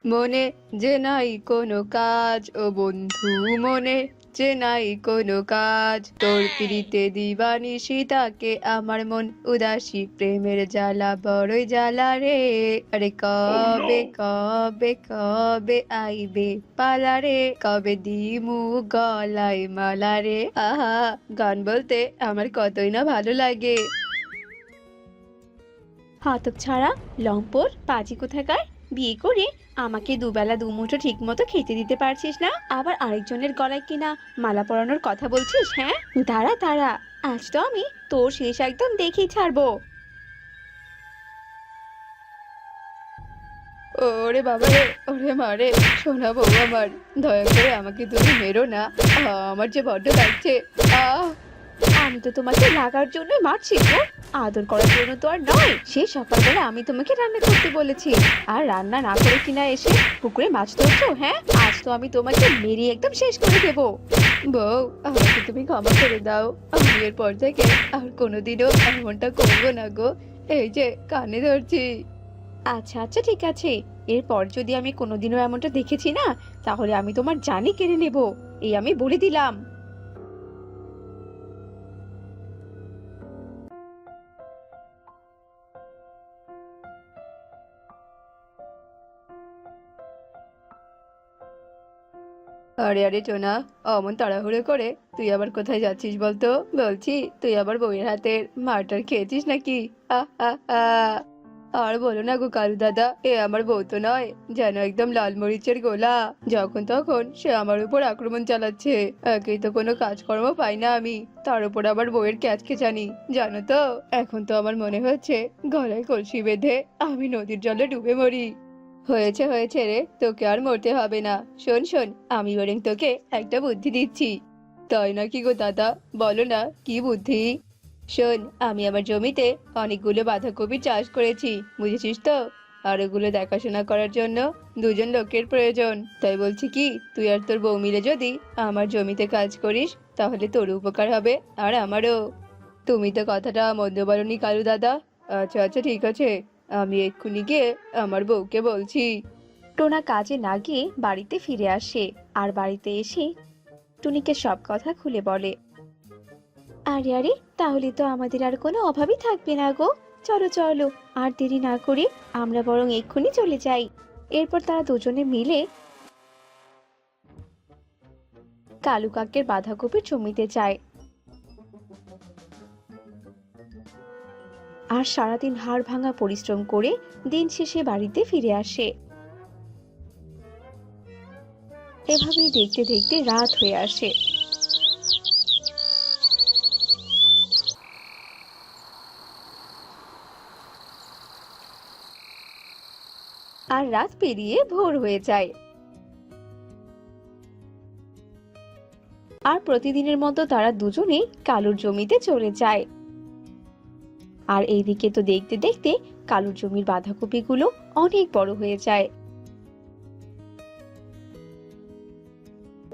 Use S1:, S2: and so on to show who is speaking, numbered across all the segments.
S1: মনে যে নাই কোনো কাজ ও বন্ধু, মনে যে নাই কোনো কাজ, তোর পিড়িতে দিবানিশি তাকে আমার মন উদাসী, প্রেমের জ্বালা বড়ই জ্বালা রে। আরে
S2: Oh
S1: কবে
S2: no!
S1: কবে কবে আইবে পালা রে, কবে দিমু গলায় মালা রে। আহা, গান বলতে আমার কতই না ভালো লাগে।
S3: হতচ্ছাড়া, লম্পট, পাজি কোথাকার! বিয়ে করে আমাকে দুবেলা দুমুঠো ঠিক মতো খেতে দিতে পারছিস না, আবার আরেকজনের গলায় কিনা মালা পরানোর কথা বলছিস? হ্যাঁ, দাঁড়া দাঁড়া, আজ তো আমি তোর শেষ একদম দেখেই ছাড়বো।
S1: ওরে বাবা রে, ওরে মারে, শোনা বউ আমার, দয়া করে আমাকে তুমি মেরো না। আমার যে বড্ড লাগছে। আহ
S3: আমি তো তোমাকে লাগার জন্য মারছি গো, আদর করার জন্য তো আর নয়। সে সকালবেলা আমি তোমাকে রান্না করতে বলেছি, আর রান্না না করে কিনা এসে পুকুরে মাছ ধরছো? হ্যাঁ, আজ তো আমি তোমাকে মেরে একদম শেষ করে দেবো।
S1: বউ, আমাকে তুমি ক্ষমা করে দাও। আমি এরপর থেকে আর কোনোদিনও এমনটা করবো না গো। এই যে কানে ধরছি।
S3: আচ্ছা আচ্ছা, ঠিক আছে। এরপর যদি আমি কোনোদিনও এমনটা দেখেছি না, তাহলে আমি তোমার জানই কেড়ে নেব, এই আমি বলে দিলাম।
S1: আরে আরে টোনা, অমন তাড়াহুড়ো করে তুই আবার কোথায় যাচ্ছিস বলতো? বলছি, তুই আবার বউয়ের হাতের মারটার খেয়েছিস নাকি? আহ আহ আহ আর বলো না গো কালু দাদা, এ আমার বউ তো নয়, যেন একদম লাল মরিচের গোলা। যখন তখন সে আমার উপর আক্রমণ চালাচ্ছে। একেই তো কোনো কাজকর্ম পাই না আমি, তার উপর আবার বউয়ের ক্যাচ খেচানি। জানো তো, এখন তো আমার মনে হচ্ছে গলায় কলসি বেঁধে আমি নদীর জলে ডুবে মরি। হয়েছে হয়েছে রে, তোকে আর মরতে হবে না। শোন শোন, আমি বরং তোকে একটা বুদ্ধি দিচ্ছি। তাই নাকি গো দাদা? বলো না, কি বুদ্ধি? শোন, আমি আমার জমিতে অনেকগুলো বাঁধাকপি চাষ করেছি, বুঝেছিস তো? আর ওগুলো দেখাশোনা করার জন্য দুজন লোকের প্রয়োজন। তাই বলছি কি, তুই আর তোর বউ মিলে যদি আমার জমিতে কাজ করিস, তাহলে তোর উপকার হবে আর আমারও। তুমি তো কথাটা মন্দ বলনি কালু দাদা। আচ্ছা আচ্ছা, ঠিক আছে, আমি এক্ষুনি গিয়ে আমার বউকে বলছি।
S3: টোনা কাজে না গিয়ে বাড়িতে ফিরে আসে, আর বাড়িতে এসে টুনিকে সব কথা খুলে বলে। আরে আরে, তাহলে তো আমাদের আর কোনো অভাবই থাকবে না গো। চলো চলো, আর দেরি না করে আমরা বরং এক্ষুনি চলে যাই। এরপর তারা দুজনে মিলে কালু কাকের বাঁধাকপির জমিতে যায়, আর সারাদিন হাড় ভাঙা পরিশ্রম করে দিন শেষে বাড়িতে ফিরে আসে। এভাবেই দেখতে দেখতে রাত হয়ে আসে। আর রাত পেরিয়ে ভোর হয়ে যায়। আর প্রতিদিনের মতো তারা দুজনেই কালুর জমিতে চলে যায়। আর এইদিকে তো দেখতে দেখতে কালুর জমির বাঁধাকপিগুলো অনেক বড় হয়ে যায়।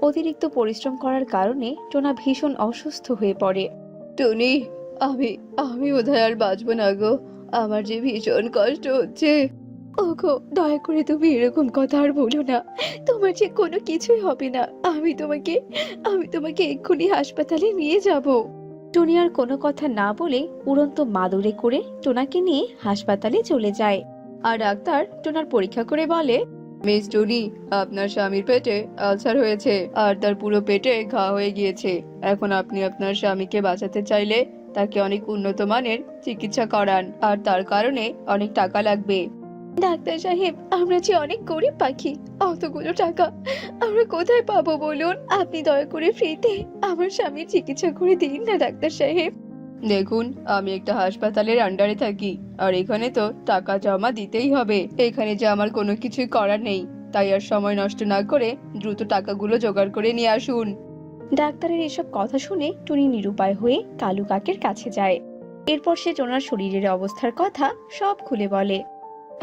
S3: অতিরিক্ত পরিশ্রম করার কারণে টোনা ভীষণ অসুস্থ হয়ে পড়ে।
S1: টনি, আমি আমি বোধহয় আর বাঁচবো না গো। আমার যে ভীষণ কষ্ট হচ্ছে।
S3: ওগো, দয়া করে তুমি এরকম কথা আর বলো না। তোমার যে কোনো কিছুই হবে না। আমি তোমাকে এক্ষুনি হাসপাতালে নিয়ে যাব। টনি আর কোনো কথা না বলে উড়ন্ত মাদুরে করে টোনাকে নিয়ে হাসপাতালে চলে যায়।
S1: আর ডাক্তার টোনার পরীক্ষা করে বলে, মিস টনি, আপনার স্বামীর পেটে আলসার হয়েছে আর তার পুরো পেটে ঘা হয়ে গিয়েছে। এখন আপনি আপনার স্বামীকে বাঁচাতে চাইলে তাকে অনেক উন্নত মানের চিকিৎসা করান, আর তার কারণে অনেক টাকা লাগবে।
S3: ডাক্তার সাহেব, আমরা যে অনেক গরিব পাখি, অতগুলো টাকা আমরা কোথায় পাবো বলুন? আপনি দয়া করে ফ্রিতে আমার স্বামীর চিকিৎসা করে দিন না ডাক্তার সাহেব।
S1: দেখুন, আমি একটা হাসপাতালের আন্ডারে থাকি, আর এখানে তো টাকা জমা দিতেই হবে। এখানে যে আমার কোনো কিছুই করার নেই, তাই আর সময় নষ্ট না করে দ্রুত টাকাগুলো জোগাড় করে নিয়ে আসুন।
S3: ডাক্তারের এসব কথা শুনে টুনি নিরুপায় হয়ে কালু কাকের কাছে যায়। এরপর সে টোনার শরীরের অবস্থার কথা সব খুলে বলে।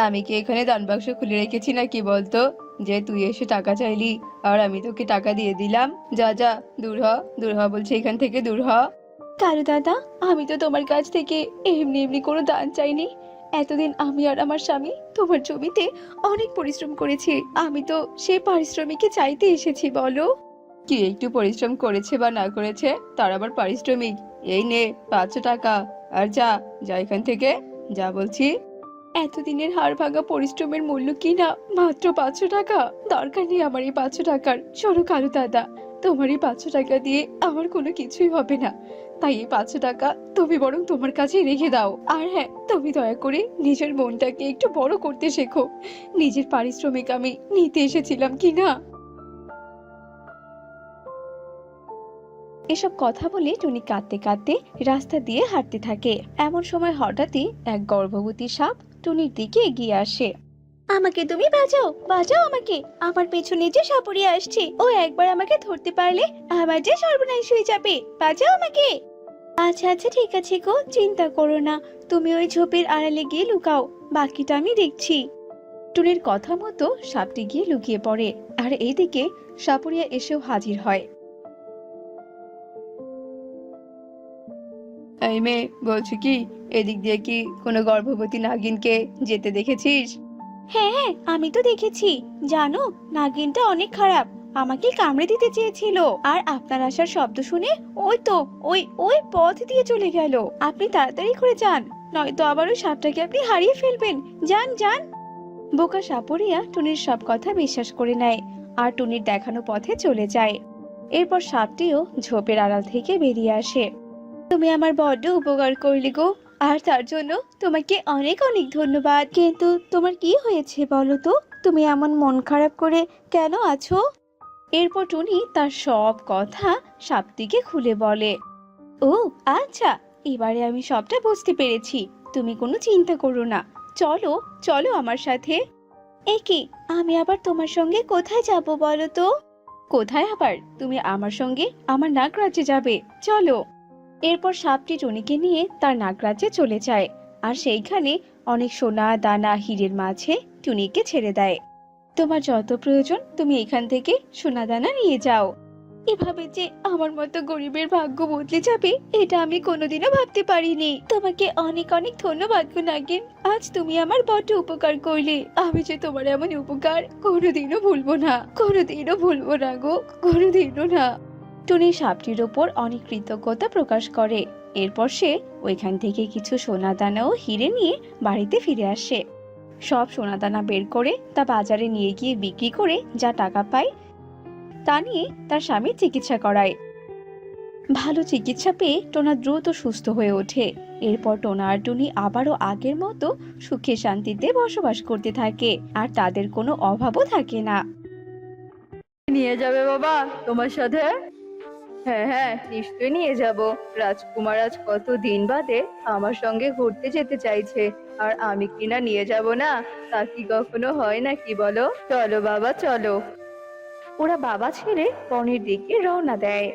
S1: আমি কি এখানে দান বাক্স খুলে রেখেছি নাকি বলতো, যে তুই এসে টাকা চাইলি আর আমি তোকে টাকা দিয়ে দিলাম? যা যা, দূর হ, দূর হ বলছি, এখান থেকে দূর হ।
S3: কালু দাদা, আমি তো তোমার কাছ থেকে এমনি এমনি কোনো দান চাইনি। এতদিন আমি আর আমার স্বামী তোমার জমিতে অনেক পরিশ্রম করেছি, আমি তো সেই পারিশ্রমিকে চাইতে এসেছি, বলো।
S1: কি একটু পরিশ্রম করেছে বা না করেছে তার আবার পারিশ্রমিক? এই নে 500 টাকা, আর যা, যা এখান থেকে, যা বলছি।
S3: এতদিনের হাড় ভাঙা পরিশ্রমের মূল্য কি না মাত্র 500 টাকা? দরকার নেই আমার এই 500 টাকার, সরো কালু দাদা। তোমার এই 500 টাকা দিয়ে আমার কোনো কিছুই হবে না, তাই এই 500 টাকা তুমি বরং তোমার কাছেই রেখে দাও। আর হ্যাঁ, তুমি দয়া করে নিজের মনটাকে একটু বড় করতে শেখো। নিজের পারিশ্রমিক আমি নিতে এসেছিলাম কি না। এসব কথা বলে টুনি কাঁদতে কাঁদতে রাস্তা দিয়ে হাঁটতে থাকে। এমন সময় হঠাৎই এক গর্ভবতী সাপ টুনির দিকে এগিয়ে আসে। আমাকে তুমি বাঁচাও, বাঁচাও আমাকে, আমার পেছনে যে সাপুড়ে আসছে, ও একবার আমাকে ধরতে পারলে আমার যে সর্বনাশ হয়ে যাবে, বাঁচাও আমাকে। আচ্ছা আচ্ছা, ঠিক আছে গো, চিন্তা করো না, তুমি ওই ঝোপের আড়ালে গিয়ে লুকাও, বাকিটা আমি দেখছি। টুনির কথা মতো সাপটি গিয়ে লুকিয়ে পড়ে, আর এইদিকে সাপুরিয়া এসেও হাজির হয়।
S1: এই মেয়ে, বলছি কি, এদিক দিয়ে কি কোনো গর্ভবতী নাগিনকে যেতে দেখেছিস?
S3: হ্যাঁ হ্যাঁ, আমি তো দেখেছি। জানো, নাগিনটা অনেক খারাপ, আমাকে কামড়ে দিতে চেয়েছিল। আর আপনার আসার শব্দ শুনে ওই তো ওই ওই পথ দিয়ে চলে গেল। আপনি তাড়াতাড়ি করে যান, নয়তো আবার ওই সাপটাকে আপনি হারিয়ে ফেলবেন। যান যান। বোকা সাপরিয়া টুনির সব কথা বিশ্বাস করে নেয় আর টুনির দেখানো পথে চলে যায়। এরপর সাপটিও ঝোপের আড়াল থেকে বেরিয়ে আসে। তুমি আমার বড্ড উপকার করলে গো, আর তার জন্য তোমাকে অনেক অনেক ধন্যবাদ। কিন্তু তোমার কি হয়েছে বলো তো, তুমি এমন মন খারাপ করে কেন আছো? এরপর টুনি তার সব কথা সাপটিকে খুলে বলে। ও আচ্ছা, এবারে আমি সবটা বুঝতে পেরেছি, তুমি কোনো চিন্তা করো না, চলো চলো আমার সাথে। এ কি, আমি আবার তোমার সঙ্গে কোথায় যাব বলো তো? কোথায় আবার, তুমি আমার সঙ্গে আমার নাগরাজ্যে যাবে, চলো। এরপর সাপটি টুনিকে নিয়ে তার নাগরাজ্যে চলে যায়, আর সেইখানে অনেক সোনা দানা হীরের মাঝে টুনিকে ছেড়ে দেয়। তোমার যত প্রয়োজন তুমি এখান থেকে সোনা দানা নিয়ে যাও। এভাবে যে আমার মতো গরিবের ভাগ্য বদলে যাবে, এটা আমি কোনোদিনও ভাবতে পারিনি। তোমাকে অনেক অনেক ধন্যবাদ গো নাগিন, আজ তুমি আমার বড় উপকার করলে। আমি যে তোমার এমন উপকার কোনোদিনও ভুলবো না, কোনোদিনও ভুলবো না গো, কোনোদিনও না। টুনি সাপটির ওপর অনেক কৃতজ্ঞতা প্রকাশ করে। এরপর সে ওইখান থেকে কিছু সোনা দানা ও হিরে নিয়ে বাড়িতে ফিরে আসে। সব সোনা দানা বের করে তা বাজারে নিয়ে গিয়ে বিক্রি করে যা টাকা পায় তা নিয়ে তার স্বামীর চিকিৎসা করায়। ভালো চিকিৎসা পেয়ে টোনা দ্রুত সুস্থ হয়ে ওঠে। এরপর টোনা আর টুনি আবারও আগের মতো সুখে শান্তিতে বসবাস করতে থাকে, আর তাদের কোনো অভাবও থাকে না।
S1: নিয়ে যাবে বাবা তোমার সাথে? হ্যাঁ হ্যাঁ, নিশ্চয়ই নিয়ে যাব। রাজকুমার আজ কত দিন বাদে আমার সঙ্গে ঘুরতে যেতে চাইছে, আর আমি কিনা নিয়ে যাব না, তা কি কখনো হয় নাকি বলো? চলো বাবা, চলো।
S3: ওরা বাবা ছেলে বনের দিকে রওনা দেয়।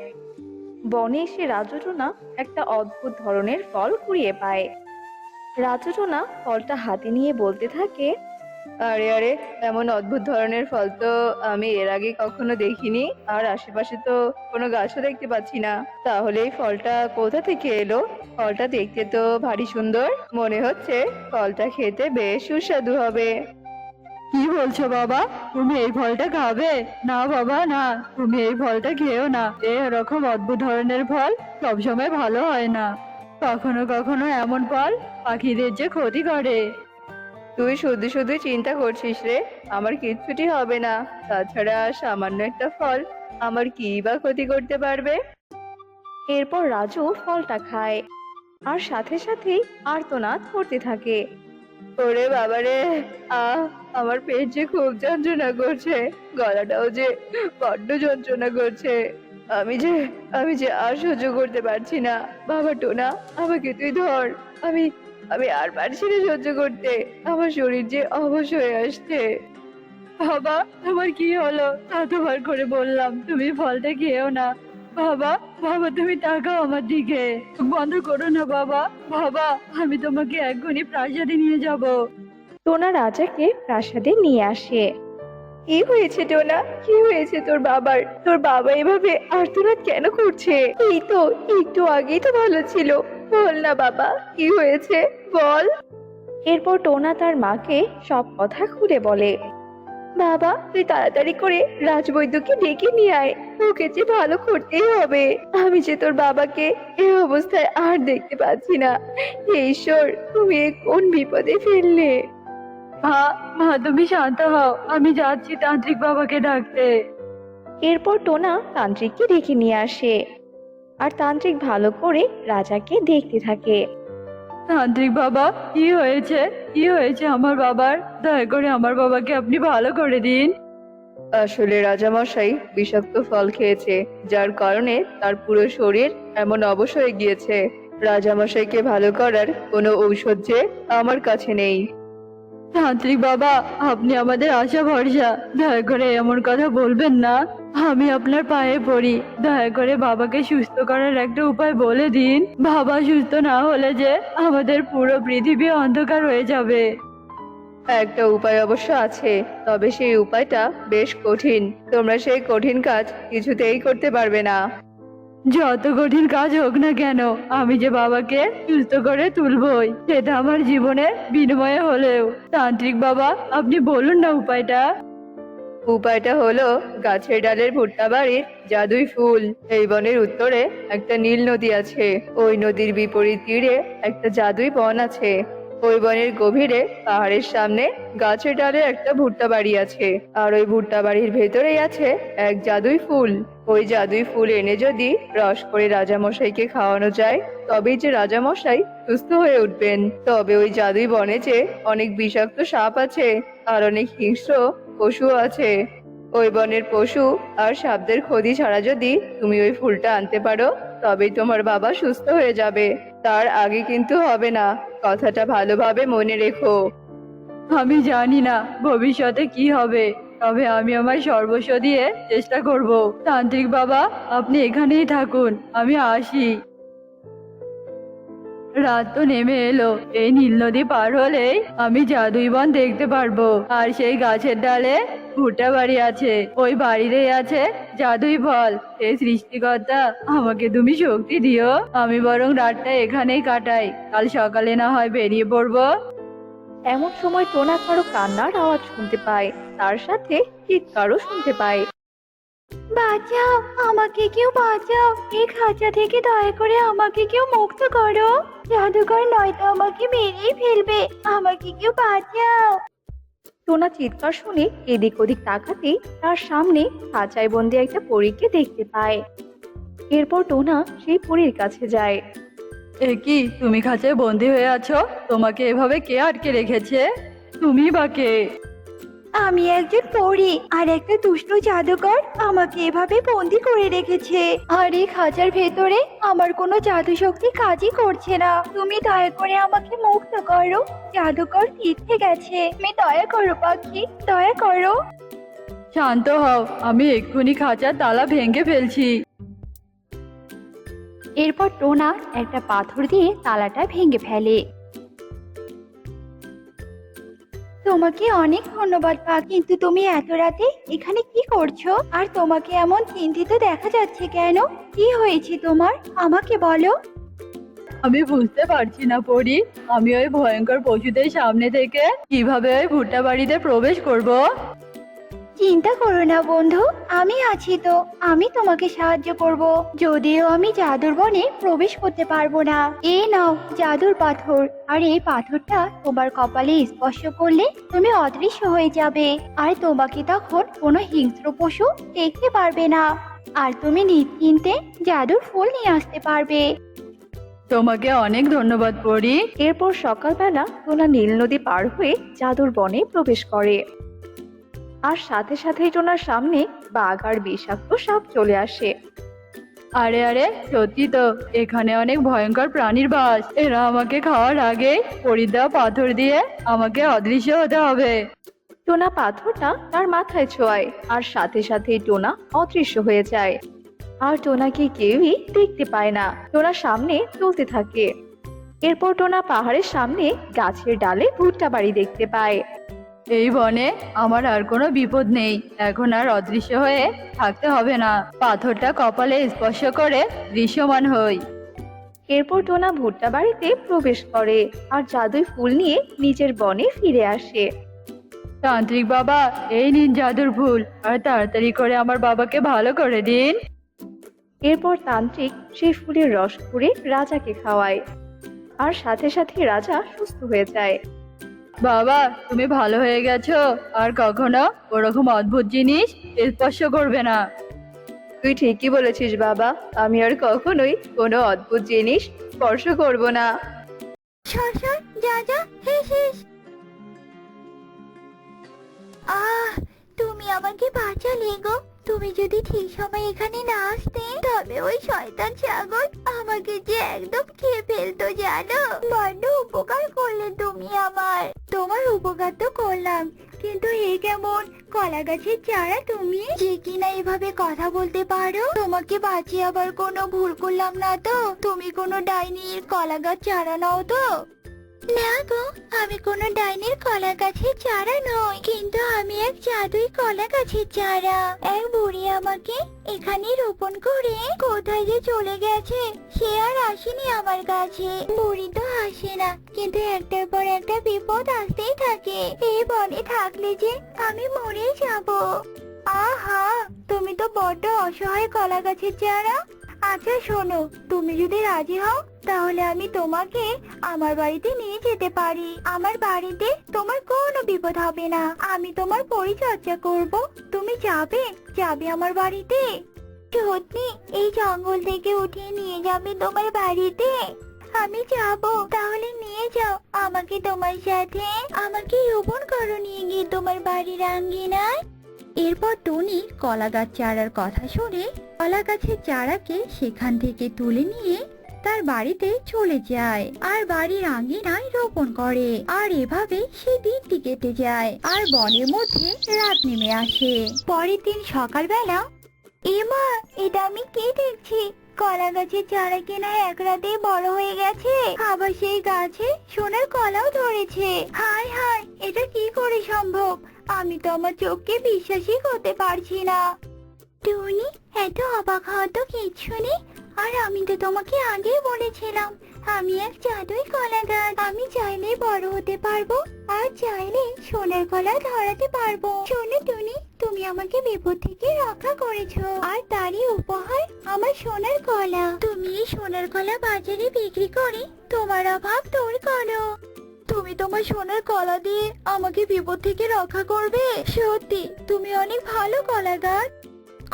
S3: বনে এসে রাজু টোনা একটা অদ্ভুত ধরনের ফল কুড়িয়ে পায়। রাজু টোনা ফলটা হাতে নিয়ে বলতে থাকে।
S1: আরে আরে, এমন অদ্ভুত ধরনের ফল তো আমি এর আগে কখনো দেখিনি, আর আশেপাশে তো কোনো গাছও দেখতে পাচ্ছি না। তাহলে এই ফলটা কোথা থেকে এলো? ফলটা দেখতে তো ভারী সুন্দর, মনে হচ্ছে ফলটা খেতে বেশ সুস্বাদু হবে। কি বলছো বাবা, তুমি এই ফলটা খাবে? না বাবা না, তুমি এই ফলটা খেও না, এরকম অদ্ভুত ধরনের ফল সবসময় ভালো হয় না। কখনো কখনো এমন ফল পাখিদের যে ক্ষতি করে। তুই শুধু শুধু চিন্তা করছিস রে, আমার কিচ্ছুটি হবে না। তাছাড়া সামান্য একটা ফল আমার কি বা ক্ষতি করতে পারবে?
S3: এরপর রাজু ফলটা খায়, আর সাথে সাথেই আর্তনাদ করতে থাকে।
S1: ওরে বাবারে, আহ, আমার পেট যে খুব যন্ত্রণা করছে, গলাটাও যে বড্ড যন্ত্রণা করছে। আমি যে আমি যে আর সহ্য করতে পারছি না। বাবা টোনা, আমাকে তুই ধর। আমি আমি আর পারছি না সহ্য করতে, আমার শরীর যে অবশ হয়ে আসছে। বাবা, তোমার কি হলো? কতবার করে বললাম তুমি ফলটা খেও না। বাবা, বাবা তুমি তাকাও আমার দিকে, চোখ বন্ধ করো না বাবা। বাবা, আমি তোমাকে এক্ষুনি প্রাসাদে নিয়ে যাব।
S3: টোনা রাজাকে প্রাসাদে নিয়ে আসে।
S1: কি হয়েছে টোনা, কি হয়েছে তোর বাবার? তোর বাবা এভাবে আর্তনাদ কেন করছে? এই তো একটু আগেই তো ভালো ছিল। বল না বাবা, কি হয়েছে বল।
S3: এরপর টোনা তার মাকে সব কথা খুলে বলে। বাবা, তুই তাড়াতাড়ি করে রাজবৈদ্যকে ডেকে নিয়ে আয়, ওকে যে ভালো করতেই হবে। আমি যে তোর বাবাকে এই অবস্থায় আর দেখতে পাচ্ছি না। হে ঈশ্বর, তুমি এ কোন বিপদে ফেললে।
S1: মা, মা তুমি শান্ত হও, আমি যাচ্ছি তান্ত্রিক বাবাকে ডাকতে।
S3: এরপর টোনা তান্ত্রিককে ডেকে নিয়ে আসে, আর তান্ত্রিক ভালো করে রাজাকে দেখতে থাকে।
S1: তান্ত্রিক বাবা, কি হয়েছে? কি হয়েছে আমার বাবার? দয়া করে আমার বাবাকে আপনি ভালো করে দিন। আসলে রাজামশাই বিষাক্ত ফল খেয়েছে, যার কারণে তার পুরো শরীর এমন অবশ হয়ে গিয়েছে। রাজামশাইকে ভালো করার কোনো ঔষধ যে আমার কাছে নেই। তান্ত্রিক বাবা, আপনি আমাদের আশা ভরসা, দয়া করে এমন কথা বলবেন না। আমি আপনার পায়ে পড়ি, দয়া করে বাবাকে সুস্থ করার একটা উপায় বলে দিন। বাবা সুস্থ না হলে যে আমাদের পুরো পৃথিবী অন্ধকার হয়ে যাবে। একটা উপায় অবশ্য আছে, তবে সেই উপায়টা বেশ কঠিন। তোমরা সেই কঠিন কাজ কিছুতেই করতে পারবে না। যত কঠিন কাজ হোক না কেন, আমি যে বাবাকে সুস্থ করে তুলবই, সেটা আমার জীবনের বিনিময়ে হলেও। তান্ত্রিক বাবা, আপনি বলুন না উপায়টা। উপায়টা হলো গাছের ডালের ভুট্টা বাড়ির জাদুই ফুল। এই বনের উত্তরে একটা নীল নদী আছে, ওই নদীর বিপরীত তীরে একটা জাদুই বন আছে। ওই বনের গভীরে পাহাড়ের সামনে গাছের ডালে একটা ভুট্টা বাড়ি আছে, আর ওই ভুট্টা বাড়ির ভেতরেই আছে এক জাদুই ফুল। ওই জাদুই ফুল এনে যদি রস করে রাজামশাইকে খাওয়ানো যায়, তবেই যে রাজামশাই সুস্থ হয়ে উঠবেন। তবে ওই জাদুই বনে যে অনেক বিষাক্ত সাপ আছে, আর অনেক হিংস্র পশুও আছে। ওই বনের পশু আর সাপদের ক্ষতি ছাড়া যদি তুমি ওই ফুলটা আনতে পারো, তবেই তোমার বাবা সুস্থ হয়ে যাবে। তার আগে কিন্তু হবে না, কথাটা ভালোভাবে মনে রেখো। আমি জানি না ভবিষ্যতে কি হবে, তবে আমি আমার সর্বস্ব দিয়ে চেষ্টা করব। তান্ত্রিক বাবা, আপনি এখানেই থাকুন, আমি আসি। রাত তো নেমে এলো, এই নীল নদী পার হলেই আমি জাদুই বন দেখতে পারবো। আর সেই গাছের ডালে ভুট্টা বাড়ি আছে, ওই বাড়িতেই আছে জাদুই ফল। হে সৃষ্টিকর্তা, আমাকে তুমি শক্তি দিও। আমি বরং রাতটা এখানেই কাটাই, কাল সকালে না হয় বেরিয়ে পড়বো।
S3: এমন সময় টোনা কারো কান্নার আওয়াজ শুনতে পায়, তার সাথে চিৎকারও শুনতে পায়। বাঁচাও, আমাকে কেউ বাঁচাও, এই খাঁচা থেকে দয়া করে আমাকে কেউ মুক্ত করো। জাদুকর নয়তো আমাকে মেরেই ফেলবে, আমাকে কেউ বাঁচাও। টোনা চিৎকার শুনে এদিক ওদিক তাকাতেই তার সামনে খাঁচায় বন্দি একটা পরীকে দেখতে পায়। এরপর টোনা সেই পরীর কাছে যায়।
S1: এ কি, তুমি খাঁচায় বন্দি হয়ে আছো? তোমাকে এভাবে কে আটকে রেখেছে? তুমি বা কে?
S3: আমি একজন পরী, আর একটা দুষ্ট জাদুকর আমাকে এভাবে বন্দি করে রেখেছে। আর এই খাঁচার ভেতরে আমার কোনো জাদু শক্তি কাজই করছে না। তুমি দয়া করে আমাকে মুক্ত করো, জাদুকর তীর্থে গেছে। তুমি দয়া করো পাখি, দয়া করো।
S1: শান্ত হও, আমি এক্ষুনি খাঁচার তালা ভেঙে ফেলছি।
S3: এরপর টোনা একটা পাথর দিয়ে তালাটা ভেঙে ফেলে। তোমাকে অনেক ধন্যবাদ পাখি, কিন্তু তুমি এত রাতে এখানে কি করছো? আর তোমাকে এমন চিন্তিত দেখা যাচ্ছে কেন? কি হয়েছে তোমার, আমাকে বলো।
S1: আমি বুঝতে পারছি না পরি, আমি ওই ভয়ঙ্কর পশুদের সামনে থেকে কিভাবে ওই ভুট্টা বাড়িতে প্রবেশ করব।
S3: চিন্তা করো না বন্ধু, আমি আছি তো, আমি তোমাকে সাহায্য করব। যদিও আমি জাদুর বনে প্রবেশ করতে পারবো না। এই নাও জাদুর পাথর, আর এই পাথরটা তোমার কপালে স্পর্শ করলে তুমি অদৃশ্য হয়ে যাবে, আর তোমাকে তখন কোনো হিংস্র পশু দেখতে পারবে না। আর তুমি নিশ্চিন্তে জাদুর ফুল নিয়ে আসতে পারবে।
S1: তোমাকে অনেক ধন্যবাদ পরি।
S3: এরপর সকালবেলা টোনা নীল নদী পার হয়ে জাদুর বনে প্রবেশ করে, আর সাথে সাথেই টোনার সামনে বাঘ আর বিষাক্ত সাপ চলে আসে।
S1: আরে আরে, সত্যি তো, এখানে অনেক ভয়ঙ্কর প্রাণীর বাস। এরা আমাকে খাওয়ার আগে পরির দেওয়া পাথর দিয়ে আমাকে অদৃশ্য হতে হবে।
S3: টোনা পাথরটা তার মাথায় ছোঁয়ায়, আর সাথে সাথেই টোনা অদৃশ্য হয়ে যায়। আর টোনাকে কেউই দেখতে পায় না। টোনা সামনে চলতে থাকে। এরপর টোনা পাহাড়ের সামনে গাছের ডালে ভুট্টা বাড়ি দেখতে পায়।
S1: এই বনে আমার আর কোনো বিপদ নেই, এখন আর অদৃশ্য হয়ে থাকতে হবে না। পাথরটা কপালে স্পর্শ করে দৃশ্যমান হই।
S3: এরপর টোনা ভুট্টা বাড়িতে প্রবেশ করে আর জাদুই ফুল নিয়ে নিজের বনে ফিরে আসে।
S1: তান্ত্রিক বাবা, এই নিন জাদুর ফুল, আর তাড়াতাড়ি করে আমার বাবাকে ভালো করে দিন।
S3: এরপর তান্ত্রিক সেই ফুলের রস করে রাজাকে খাওয়ায়, আর সাথে সাথে রাজা সুস্থ হয়ে যায়।
S1: বাবা, তুমি ভালো হয়ে গেছো, আর কখনো ওরকম অদ্ভুত জিনিস স্পর্শ করবে না। তুই ঠিকই বলেছিস বাবা, আমি আর কখনোই কোনো অদ্ভুত জিনিস স্পর্শ করব না।
S2: সর যা যা, হেস। আহ, তুমি আমাকে বাঁচালে গো। তুমি যদি ঠিক সময় এখানে না আসতে, তবে ওই শয়তান ছাগল আমাকে যে একদম খেয়ে ফেলতো জানো। বড্ড উপকার করলে তুমি আমার। তোমার উপকার তো করলাম, কিন্তু এ কেমন কলা গাছের চারা তুমি, যে কিনা এভাবে কথা বলতে পারো? তোমাকে বাঁচিয়ে আবার কোনো ভুল করলাম না তো? তুমি কোনো ডাইনির কলা গাছ চারা নাও তো? না গো, আমি কোনো ডাইনির কলা গাছের চারা নই, কিন্তু আমি এক জাদুই কলা গাছের চারা। এক বুড়ি আমাকে এখানে রোপণ করে কোথায় যে চলে গেছে, সে আর আসেনি আমার কাছে। বুড়ি তো আসে না, কিন্তু একটার পর একটা বিপদ আসতেই থাকে। এই বনে থাকলে যে আমি মরে যাব। আহা, তুমি তো বড্ড অসহায় কলা গাছের চারা। আচ্ছা শোনো, তুমি যদি রাজি হও তাহলে আমি তোমাকে আমার বাড়িতে নিয়ে যেতে পারি। আমার বাড়িতে তোমার কোনো বিপদ হবে না, আমি তোমার পরিচর্যা করব। তুমি যাবে যাবে আমার বাড়িতে? সত্যি এই জঙ্গল থেকে উঠিয়ে নিয়ে যাবে তোমার বাড়িতে? আমি যাব, তাহলে নিয়ে যাও আমাকে তোমার সাথে। আমাকে রোপণ করো নিয়ে গিয়ে তোমার বাড়ির আঙ্গিনায়। এরপর টুনি কলা গাছ চারার কথা শুনে কলা গাছের চারাকে সেখান থেকে তুলে নিয়ে তার বাড়িতে চলে যায় আর বাড়ির আঙ্গিনায় রোপণ করে। আর এভাবে সে দিনটি কেটে যায় আর বনের মধ্যে রাত নেমে আসে। পরের দিন সকালবেলা, এমা, এটা আমি কি দেখছি? কলা গাছের চারা কিনা এক রাতে বড় হয়ে গেছে, আবার সেই গাছে সোনার কলাও ধরেছে। হায় হায়, এটা কি করে সম্ভব? আমি তো আমার চোখকে বিশ্বাসই করতে পারছি না। টুনি, এত অবাক হওয়া তো কিছু নেই। আর আমি তো তোমাকে আগেই বলেছিলাম, আমি এক জাদুই কলা গাছ। আমি চাইলে বড় হতে পারবো, আর চাইলে সোনার কলা ধরাতে পারবো। শোনো টুনি, তুমি আমাকে বিপদ থেকে রক্ষা করেছো, আর তারই উপহার আমার সোনার কলা। তুমি এই সোনার কলা বাজারে বিক্রি করে তোমার অভাব দূর করো। তুমি তোমার সোনার কলা দিয়ে আমাকে বিপদ থেকে রক্ষা করবে। সত্যি তুমি অনেক ভালো কলা গাছ।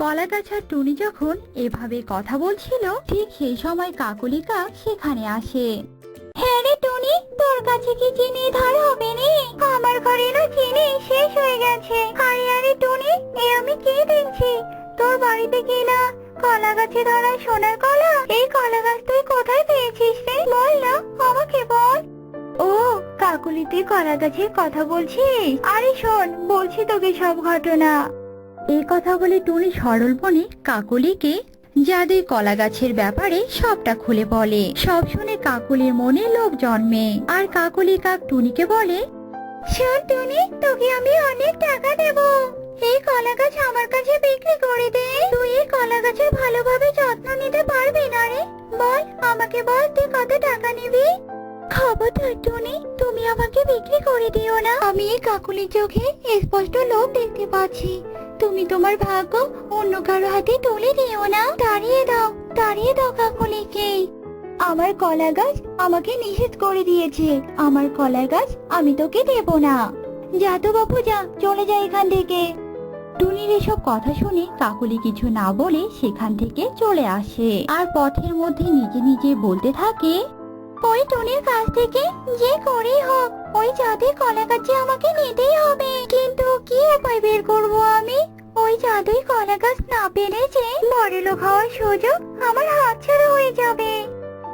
S2: কলা গাছ আর টুনি যখন এভাবে কথা বলছিল, ঠিক সেই সময় কাকলি কাক সেখানে আসে। হ্যাঁ রে টুনি, তোর কাছে কি চিনি ধার হবে নি? আমার ঘরে না চিনি শেষ হয়ে গেছে। আরে আরে টুনি, এ আমি কি দেখছি? তোর বাড়িতে কি না কলা গাছে ধরা সোনার কলা? এই কলা গাছ তুই কোথায় পেয়েছিস রে? বল না, আমাকে বল। ও, কাকুলি, তুই কলা গাছের কথা বলছিস? আরে শোন, বলছি তোকে সব ঘটনা। এই কথা বলে টুনি সরল মনে কাকলিকে জাদুই কলা গাছের ব্যাপারে সবটা খুলে বলে। সব শুনে কাকলির মনে লোভ জন্মে, আর কাকলি কাক টুনিকে বলে, শোন টুনি, তোকে আমি অনেক টাকা দেব। এই কলা গাছ আমার কাছে বিক্রি করে দে। তুই এই কলা গাছের ভালোভাবে যত্ন নিতে পারবি না রে? বল, আমাকে বল, তুই কত টাকা নিবি? খবরদার টুনি, তুমি আমাকে বিক্রি করে দিও না। আমি এই কাকুলির চোখে স্পষ্ট লোভ দেখতে পাচ্ছি। তুমি তোমার ভাগ্য অন্য কারো হাতে তুলে দিও না। তাড়িয়ে দাও কাকুলিকে। আমার কলা গাছ আমাকে নিষেধ করে দিয়েছে। আমার কলা গাছ আমি তোকে দেব না। যা তো বাপু, যা, চলে যা এখান থেকে। টুনির এসব কথা শুনে কাকুলি কিছু না বলে সেখান থেকে চলে আসে, আর পথের মধ্যে নিজে নিজে বলতে থাকে, ওই টুনির কাছ থেকে যে করেই হোক ওই জাদুই কলা গাছে আমাকে নিতেই হবে। কিন্তু কি উপায় বের করব আমি? ওই জাদুই কলা গাছ না পেলে যে বড়লোক হওয়ার সুযোগ আমার হাতছাড়া হয়ে যাবে।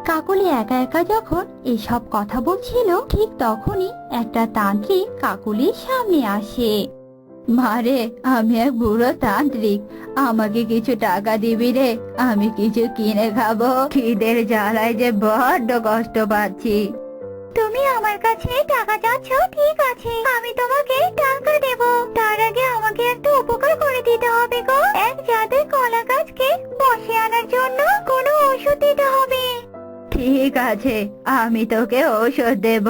S2: কাকুলি একা একা যখন এসব কথা বলছিল, ঠিক তখনই একটা তান্ত্রিক কাকুলির সামনে আসে। মারে, আমি এক বুড়ো তান্ত্রিক, আমাকে কিছু টাকা দিবি রে? আমি কিছু কিনে খাবো, খিদের জ্বালায় যে বড্ড কষ্ট পাচ্ছি। তুমি আমার কাছে টাকা চাচ্ছ? ঠিক আছে, আমি তোমাকে টাকা দেব। তার আগে আমাকে একটা উপকার করে দিতে হবে গো। এক জাদুই কলা গাছকে বসে আনার জন্য কোনো ওষুধ দিতে হবে। ঠিক আছে, আমি তোকে ঔষধ দেব,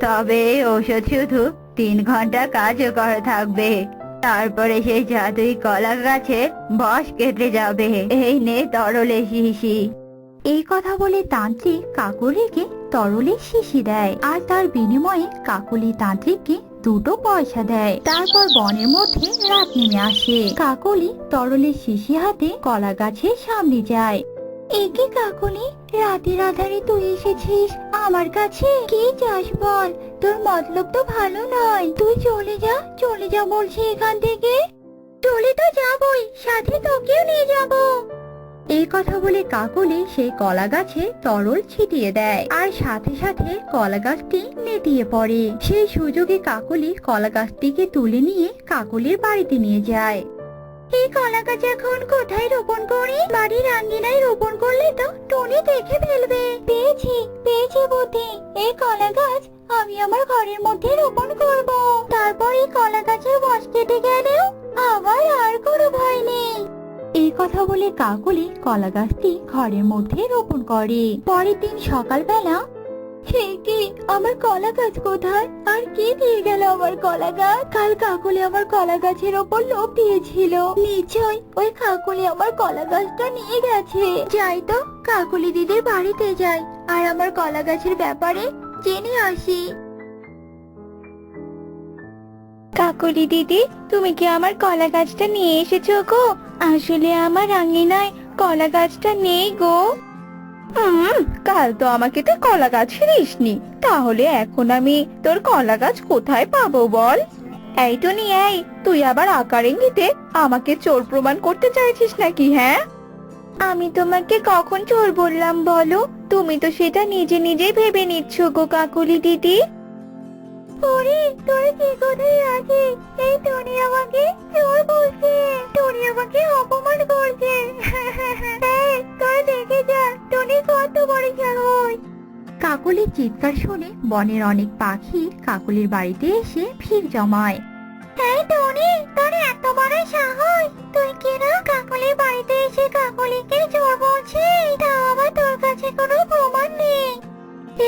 S2: তবে এই ঔষধ শুধু 3 ঘন্টা কার্যকর থাকবে। তারপরে সেই জাদুই কলা গাছে বশ কেটে যাবে। এই নে তরলের শিশি। এই কথা বলে তান্ত্রিক কাকলিকে তরলের শিশি দেয়, আর তার বিনিময়ে কাকলি তান্ত্রিককে 2টো পয়সা দেয়। তারপর বনের মধ্যে রাত নেমে আসে। কাকলি তরলের শিশি হাতে কলা গাছের সামনে যায়। একে কাকলি, রাতের আধারে তুই এসেছিস আমার কাছে? কি চাস বল? তোর মতলব তো ভালো নয়। তুই চলে যা বলছি এখান থেকে। চলে তো যাবই, সাথে তোকেও নিয়ে যাব। এই কথা বলে কাকলি সেই কলা গাছে তরল ছিটিয়ে দেয়, আর সাথে সাথে কলা গাছটি নেতিয়ে পড়ে। সেই সুযোগে কাকলি কলা গাছটিকে তুলে নিয়ে কাকলির বাড়িতে নিয়ে যায়। এই কলা গাছ এখন কোথায় রোপণ করি? বাড়ির আঙ্গিনায় রোপণ করলে তো টুনি দেখে ফেলবে। পেয়েছি বুদ্ধি। এই কলা গাছ আমি আমার ঘরের মধ্যে রোপণ করব। তারপর এই কলা গাছের বশ কেটে গেলেও আমার আর কোনো ভয় নেই। এই কথা বলে কাকলি কলা গাছটি ঘরের মধ্যে রোপণ করে। পরের দিন সকালবেলা, হে কি, আমার কলা গাছ কোথায়? আর কে দিয়ে গেল আমার কলা গাছ? কাল কাকলি আমার কলা গাছের ওপর লোভ দিয়েছিল, নিশ্চয় ওই কাকলি আমার কলা গাছটা নিয়ে গেছে। যাই তো, কাকলি দিদির বাড়িতে যাই আর আমার কলা গাছের ব্যাপারে জেনে আসি। কাকলি দিদি, তুমি কি আমার কলা গাছটা নিয়ে এসেছো গো? আসলে আমার আঙিনায় কলা গাছটা নেই গো। কাল তো আমাকে তুই কলা গাছ দিসনি, তাহলে এখন আমি তোর কলা গাছ কোথায় পাবো বল? এই টুনি, এই তুই আবার আকার ইঙ্গিতে আমাকে চোর প্রমাণ করতে চাইছিস নাকি? হ্যাঁ, আমি তোমাকে কখন চোর বললাম বলো? তুমি তো সেটা নিজে নিজেই ভেবে নিচ্ছ গো কাকলি দিদি। ওরে, তোর কি কোথায় আছে? এই টুনি আমাকে চোর বলছে, টুনি আমাকে অপমান করছে। এই, তোরা দেখে যা, টুনি কত বড় সাহস। কাকলির চিৎকার শুনে বনের অনেক পাখি কাকলির বাড়িতে এসে ভিড় জমায়। এই টুনি, তোর এত বড় সাহস! তুই কি না কাকলির বাড়িতে এসে কাকলিকে চোর বলছিস? তাও আবার তোর কাছে কোনো প্রমাণ নেই।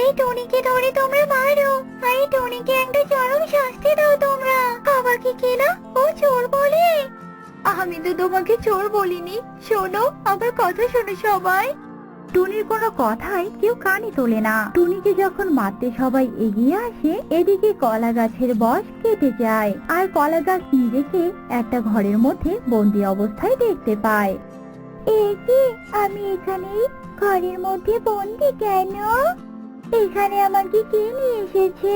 S2: এই টুনিকে ধরে তোমরা মারো, আর এই টুনিকে একটা চরম শাস্তি দাও তোমরা। আমাকে কি না ও চোর বলে? আমি তো তোমাকে চোর বলিনি। শোনো, আমার কথা শোনো সবাই। টুনির কোনো কথাই কেউ কানে তোলে না। টুনিকে যখন মারতে সবাই এগিয়ে আসে, এদিকে কলা গাছের বশ কেটে যায়, আর কলা গাছ নিজেকে একটা ঘরের মধ্যে বন্দি অবস্থায় দেখতে পায়। এ কি, আমি এখানে ঘরের মধ্যে বন্দি কেন? এখানে আমাকে কে নিয়ে এসেছে?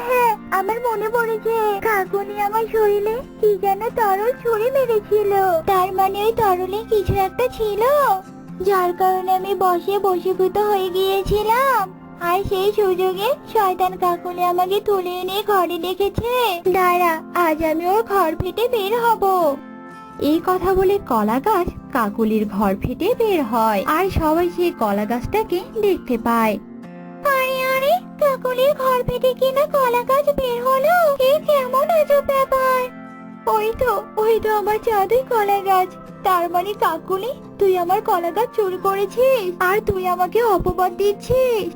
S2: হ্যাঁ, আমার মনে পড়েছে, কাকুনি আমার শরীরে কি যেন তরল ছুঁড়ে মেরেছিল। তার মানে ওই তরলে কিছু একটা ছিল, যার কারণে আমি বশীভূত হয়ে গিয়েছিলাম। আর সেই সুযোগে শয়তান কাকুলি আমাকে তুলে এনে ঘরে রেখেছে। দাঁড়া, আজ আমি ওর ঘর ফেটে বের হব। এই কথা বলে কলা গাছ কাকুলির ঘর ফেটে বের হয়, আর সবাই সেই কলা গাছটাকে দেখতে পায়। আরে আরে, কাকুলির ঘর ফেটে কিনা কলা গাছ বের হলো? এ কেমন আজব ব্যাপার! ওই তো আমার জাদুই কলা গাছ। তার মানে কাকুলি, তুই আমার কলা গাছ চুরি করেছিস, আর তুই আমাকে অপবাদ দিচ্ছিস।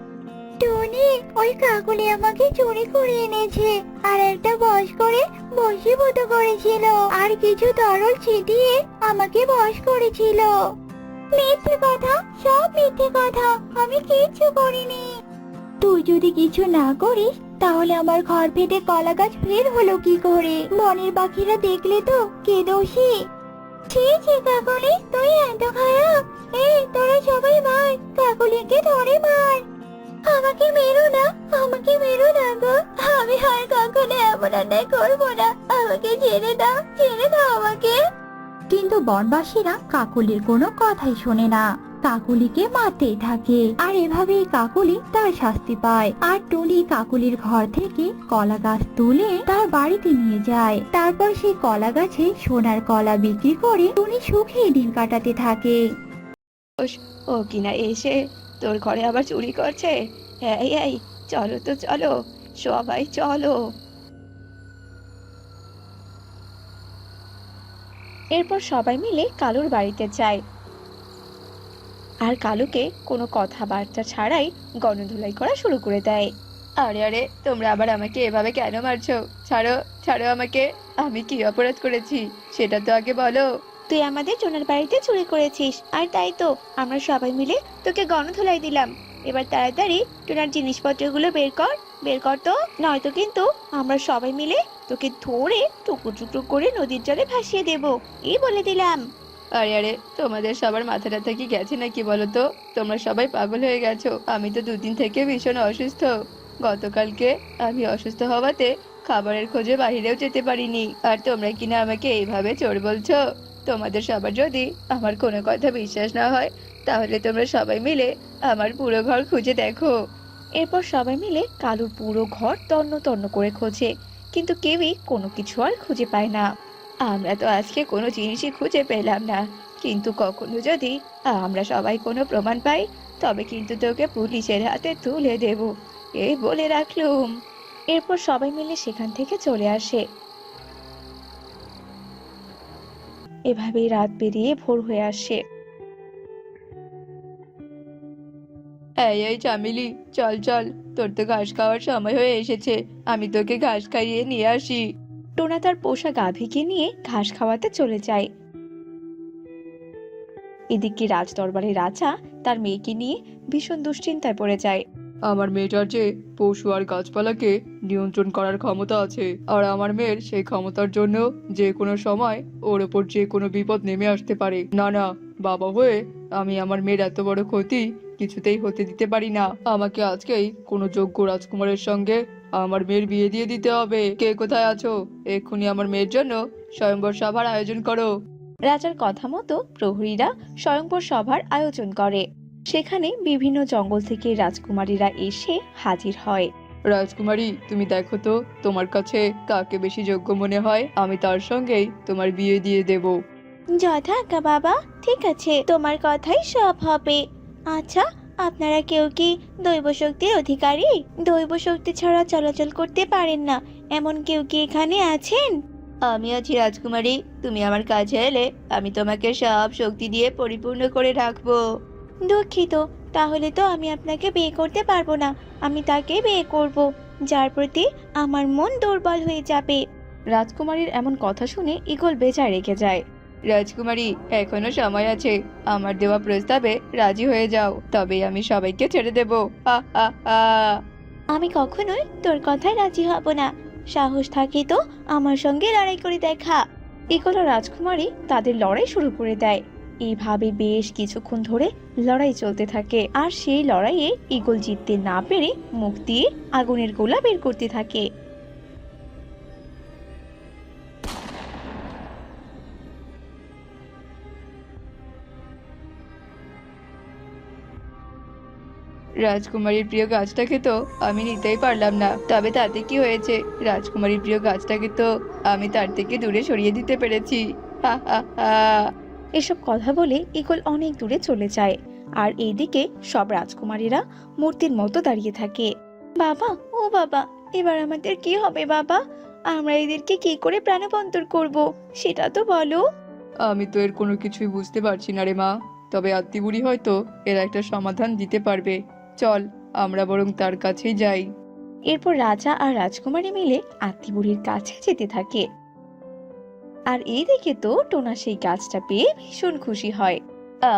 S2: টনি, ওই কাকুলি আমাকে চুরি করে এনেছে, আর একটা বশ করে বশীভূত করেছিল, আর কিছু তরল ছিটিয়ে আমাকে বশ করেছিল। মিথ্যে কথা, সব মিথ্যে কথা, আমি কিচ্ছু করিনি। তুই যদি কিছু না করিস, তাহলে আমার ঘর ফেটে কলা গাছ বের হলো কি করে? বনের পাখিরা দেখলে তো কে দোষী? ছি ছি কাকলি, তুই এত খারাপ। এই, তোরা সবাই মার, কাকলিকে ধরে মার। আমাকে মেরো না গো, আমি আর কখনো এমন অন্যায় করবো না। আমাকে ছেড়ে দাও আমাকে। কিন্তু বনবাসীরা কাকলির কোনো কথাই শোনে না, কাকলিকে মারতেই থাকে, আর এভাবেই কাকলি তার শাস্তি পায়। আর টুনি কাকলির ঘর থেকে কলা গাছ তুলে তার বাড়িতে নিয়ে যায়। তারপর সেই কলা গাছে সোনার কলা বিক্রি করে টুনি সুখে দিন কাটাতে থাকে।
S1: ও কিনা এসে তোর ঘরে আবার চুরি করছে? এই চলো তো, চলো সবাই চলো।
S3: এরপর সবাই মিলে কালুর বাড়িতে যায়। আর কালুকে কোনো কথাবার্তা ছাড়াই গণধোলাই করা শুরু করে দেয়।
S1: আরে আরে, তোমরা আবার আমাকে এভাবে কেন মারছো? ছাড়ো, ছাড়ো আমাকে। আমি কি অপরাধ করেছি সেটা তো আগে বলো।
S3: তুই আমাদের টোনার বাড়িতে চুরি করেছিস, আর তাই তো আমরা সবাই মিলে তোকে গণধোলাই দিলাম। এবার তাড়াতাড়ি টোনার জিনিসপত্রগুলো বের কর তো, নয়তো কিন্তু আমরা সবাই মিলে তোকে ধরে টুকরো টুকরো করে নদীর জলে ভাসিয়ে দেব, এই বলে দিলাম।
S1: আরে আরে, তোমাদের সবার মাথা টাথা কি গেছে নাকি বলো তো? তোমরা সবাই পাগল হয়ে গেছো। আমি তো দুদিন থেকে ভীষণ অসুস্থ। গতকালকে আমি অসুস্থ হওয়াতে খাবারের খোঁজে বাইরেও যেতে পারিনি, আর তোমরা কিনা আমাকে এইভাবে চোর বলছো? তোমাদের সবার যদি আমার কোনো কথা বিশ্বাস না হয়, তাহলে তোমরা সবাই মিলে আমার পুরো ঘর খুঁজে দেখো।
S3: এরপর সবাই মিলে কালুর পুরো ঘর তন্ন তন্ন করে খোঁজে, কিন্তু কেউই কোনো কিছু আর খুঁজে পায় না।
S1: আমরা তো আজকে কোনো জিনিসই খুঁজে পেলাম না, কিন্তু কখনো যদি আমরা সবাই কোনো প্রমাণ পাই, তবে কিন্তু তোকে পুলিশের হাতে তুলে দেব, এই বলে রাখলুম।
S3: এরপর সবাই মিলে সেখান থেকে চলে আসে। এভাবেই রাত পেরিয়ে ভোর হয়ে আসে।
S1: এই চামেলি, চল চল, তোর তো ঘাস খাওয়ার সময় হয়ে এসেছে, আমি তোকে ঘাস খাইয়ে নিয়ে আসি।
S3: টোনা তার পোষা গাভীকে নিয়ে ঘাস খাওয়াতে চলে যায়। এদিকে রাজদরবারের রাজা তার মেয়েকে নিয়ে ভীষণ দুশ্চিন্তায় পড়ে যায়।
S1: আমার মেয়েটার যে পশু আর গাছপালাকে নিয়ন্ত্রণ করার ক্ষমতা আছে, আর আমার মেয়ের সেই ক্ষমতার জন্য যে কোনো সময় ওর ওপর যে কোনো বিপদ নেমে আসতে পারে। না না, বাবা হয়ে আমি আমার মেয়ের এত বড় ক্ষতি কিছুতেই হতে দিতে পারি না। আমাকে আজকেই কোনো যোগ্য রাজকুমারের সঙ্গে আমার মেয়ের বিয়ে দিয়ে দিতে হবে। কে কোথায় আছো? এক্ষুনি আমার মেয়ের জন্য স্বয়ংবর সভার আয়োজন করো।
S3: রাজার কথা মতো প্রহরীরা স্বয়ংবর সভার আয়োজন করে। সেখানে বিভিন্ন জঙ্গল থেকে রাজকুমারীরা এসে হাজির হয়।
S1: রাজকুমারী, তুমি দেখো তো তোমার কাছে কাকে বেশি যোগ্য মনে হয়, আমি তার সঙ্গেই তোমার বিয়ে দিয়ে দেব।
S2: যথাজ্ঞা বাবা, ঠিক আছে, তোমার কথাই সব হবে। আচ্ছা, আপনারা কেউ কি দৈব শক্তির অধিকারী? দৈব শক্তি ছাড়া চলাচল করতে পারেন না এমন কেউ কি এখানে আছেন?
S1: আমি আছি রাজকুমারী, তুমি আমার কাছে এলে আমি তোমাকে সব শক্তি দিয়ে পরিপূর্ণ করে রাখবো।
S2: দুঃখিত, তাহলে তো আমি আপনাকে বিয়ে করতে পারবো না। আমি তাকে বিয়ে করব যার প্রতি আমার মন দুর্বল হয়ে যাবে।
S3: রাজকুমারীর এমন কথা শুনে ঈগল বেজায় রেগে যায়।
S1: রাজকুমারী, এখনো সময় আছে, আমার দেওয়া প্রস্তাবে রাজি হয়ে যাও, তবেই আমি সবাইকে ছেড়ে দেবো।
S2: আমি কখনোই তোর কথায় রাজি হব না। সাহস থাকে তো আমার সঙ্গে লড়াই করে দেখা।
S3: ঈগল ও রাজকুমারী তাদের লড়াই শুরু করে দেয়। এইভাবে বেশ কিছুক্ষণ ধরে লড়াই চলতে থাকে, আর সেই লড়াইয়ে ঈগল জিততে না পেরে মুখ দিয়ে আগুনের গোলা বের করতে থাকে।
S1: রাজকুমারীর প্রিয় গাছটাকে তো আমি নিতেই পারলাম না, তবে তাতে কি হয়েছে? রাজকুমারীর প্রিয় গাছটাকে তো আমি তার থেকে দূরে সরিয়ে দিতে পেরেছি। হা হা হা।
S3: এসব কথা বলে ঈগল অনেক দূরে চলে যায়, আর এইদিকে সব রাজকুমারীরা মূর্তির মতো দাঁড়িয়ে থাকে।
S2: বাবা, ও বাবা, এবার আমাদের কি হবে বাবা? আমরা এদেরকে কি করে প্রাণবন্তর করব সেটা তো বলো।
S1: আমি তো এর কোনো কিছুই বুঝতে পারছি না রে মা, তবে আত্মীবুড়ি হয়তো এর একটা সমাধান দিতে পারবে। চল, আমরা বরং তার কাছেই যাই।
S3: এরপর রাজা আর রাজকুমারী মিলে আত্মীবুড়ির কাছে যেতে থাকে। আর এইদিকে তো টোনা সেই গাছটা পেয়ে ভীষণ খুশি হয়।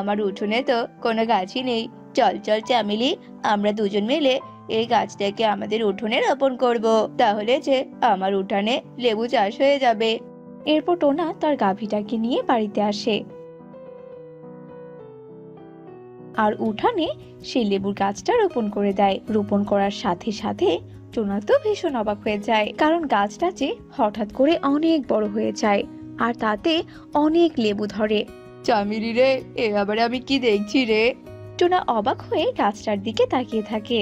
S1: আমার উঠোনে তো কোনো গাছই নেই, চল চল চামেলি, আমরা দুজন মিলে এই গাছটাকে আমাদের উঠোনে রোপণ করব, তাহলে যে আমার উঠানে লেবু চাষ হয়ে যাবে।
S3: এরপর টোনা তার গাভীটাকে নিয়ে বাড়িতে আসে, আর উঠানে সেই লেবুর গাছটা রোপণ করে দেয়। রোপণ করার সাথে সাথে টোনা তো ভীষণ অবাক হয়ে যায়, কারণ গাছটা যে হঠাৎ করে অনেক বড় হয়ে যায়, আর তাতে অনেক লেবু ধরে।
S1: চামেলি রে, এ আবার আমি কি দেখছি রে?
S3: টোনা অবাক হয়ে গাছটার দিকে তাকিয়ে থাকে।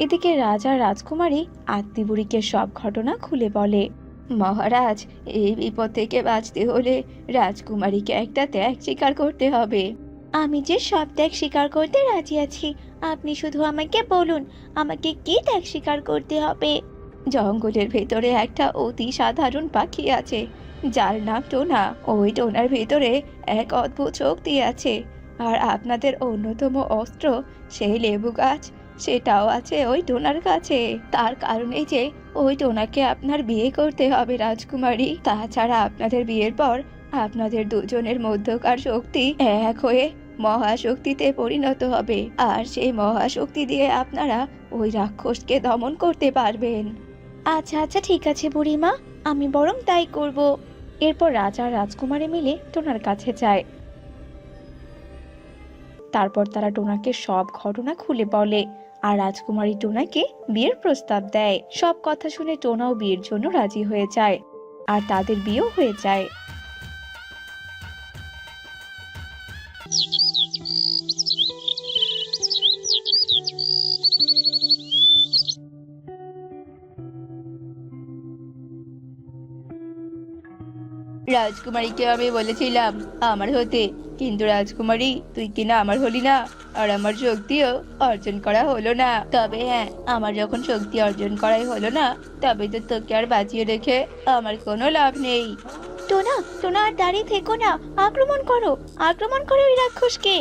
S3: এদিকে রাজা রাজকুমারী আত্মীবুড়িকে সব ঘটনা খুলে বলে।
S1: মহারাজ, এই বিপদ থেকে বাঁচতে হলে রাজকুমারীকে একটা ত্যাগ স্বীকার করতে হবে।
S2: আমি যে সব ত্যাগ স্বীকার করতে রাজি আছি, আপনি শুধু আমাকে বলুন আমাকে কি ত্যাগ স্বীকার করতে হবে।
S1: জঙ্গলের ভেতরে একটা অতি সাধারণ পাখি আছে, যার নাম টোনা। ওই টোনার ভেতরে এক অদ্ভুত শক্তি আছে, আর আপনাদের অন্যতম অস্ত্র সেই লেবু গাছ, সেটাও আছে ওই টোনার কাছে। তার কারণেই যে ওই টোনাকে আপনার বিয়ে করতে হবে রাজকুমারী। তাছাড়া আপনাদের বিয়ের পর আপনাদের দুজনের মধ্যকার শক্তি এক হয়ে মহাশক্তিতে পরিণত হবে, আর সেই মহাশক্তি দিয়ে আপনারা ওই রাক্ষসকে দমন করতে পারবেন।
S3: আচ্ছা আচ্ছা, ঠিক আছে বুড়িমা, আমি বরং তাই করব। এরপর রাজা আর রাজকুমারী মিলে টোনার কাছে যায়। তারপর তারা টোনাকে সব ঘটনা খুলে বলে, আর রাজকুমারী টোনাকে বিয়ের প্রস্তাব দেয়। সব কথা শুনে টোনাও বিয়ের জন্য রাজি হয়ে যায়, আর তাদের বিয়েও হয়ে যায়।
S1: রাজকুমারীকে আমি বলেছিলাম আমার হতে, কিন্তু রাজকুমারী তুই কিনা আমার হলি না, আর আমার শক্তিও অর্জন করা হলো না। তবে হ্যাঁ, আমার যখন শক্তি অর্জন করাই হলো না, তবে তো তোকে আর বাঁচিয়ে রেখে আমার কোনো লাভ নেই।
S3: টোনা, টোনা আর দাঁড়িয়ে থেকো না, আক্রমণ করো, আক্রমণ করো ওই রাক্ষসকে।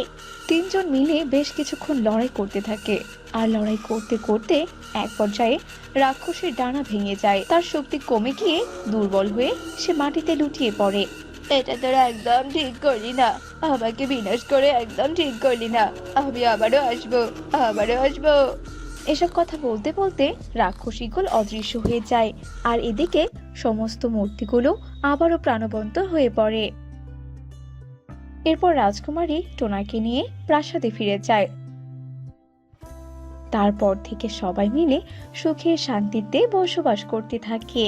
S3: তিনজন মিলে বেশ কিছুক্ষণ লড়াই করতে থাকে, আর লড়াই করতে করতে এক পর্যায়ে রাক্ষসের ডানা ভেঙে যায়। তার শক্তি কমে গিয়ে দুর্বল হয়ে সে মাটিতে লুটিয়ে পড়ে।
S1: এটা তোরা একদম ঠিক করলি না, আমাকে বিনাশ করে একদম ঠিক করলি না। আমি আবারও আসবো, আবারও আসবো।
S3: এসব কথা বলতে বলতে রাক্ষসীগুলো অদৃশ্য হয়ে যায়, আর এদিকে সমস্ত মূর্তিগুলো আবারও প্রাণবন্ত হয়ে পড়ে। এরপর রাজকুমারী টোনাকে নিয়ে প্রাসাদে ফিরে যায়। তারপর থেকে সবাই মিলে সুখে শান্তিতে বসবাস করতে থাকে।